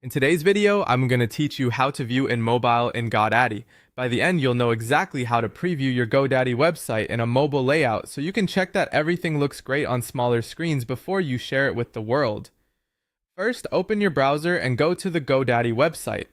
In today's video, I'm going to teach you how to view in mobile in Godaddy. By the end, you'll know exactly how to preview your Godaddy website in a mobile layout so you can check that everything looks great on smaller screens before you share it with the world. First, open your browser and go to the Godaddy website.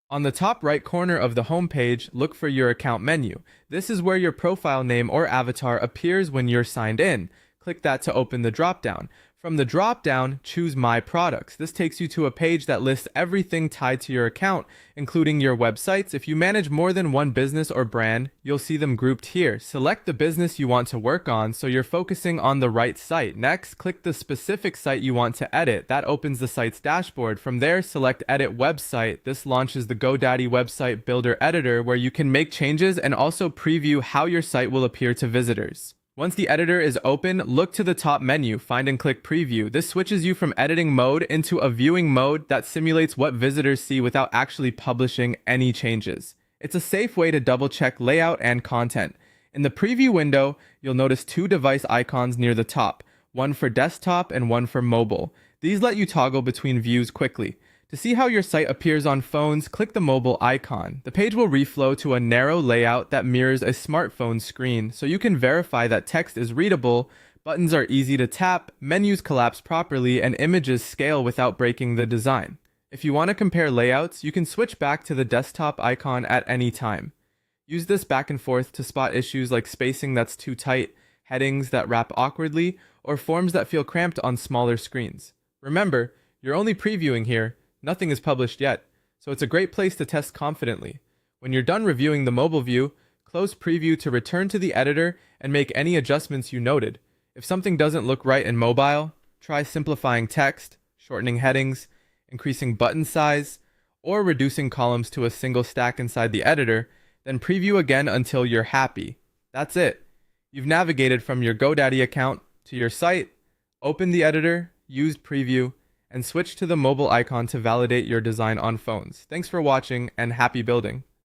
On the top right corner of the home page, look for your account menu. This is where your profile name or avatar appears when you're signed in. Click that to open the drop-down. From the drop-down, choose My Products. This takes you to a page that lists everything tied to your account, including your websites. If you manage more than one business or brand, you'll see them grouped here. Select the business you want to work on so you're focusing on the right site. Next, click the specific site you want to edit. That opens the site's dashboard. From there, select Edit Website. This launches the Godaddy Website Builder Editor, where you can make changes and also preview how your site will appear to visitors. Once the editor is open, look to the top menu, find and click Preview. This switches you from editing mode into a viewing mode that simulates what visitors see without actually publishing any changes. It's a safe way to double-check layout and content. In the preview window, you'll notice two device icons near the top, one for desktop and one for mobile. These let you toggle between views quickly. To see how your site appears on phones, click the mobile icon. The page will reflow to a narrow layout that mirrors a smartphone screen, so you can verify that text is readable, buttons are easy to tap, menus collapse properly, and images scale without breaking the design. If you want to compare layouts, you can switch back to the desktop icon at any time. Use this back and forth to spot issues like spacing that's too tight, headings that wrap awkwardly, or forms that feel cramped on smaller screens. Remember, you're only previewing here. Nothing is published yet, so it's a great place to test confidently. When you're done reviewing the mobile view, close Preview to return to the editor and make any adjustments you noted. If something doesn't look right in mobile, try simplifying text, shortening headings, increasing button size, or reducing columns to a single stack inside the editor, then preview again until you're happy. That's it. You've navigated from your Godaddy account to your site, opened the editor, used Preview, and switch to the mobile icon to validate your design on phones. Thanks for watching and happy building.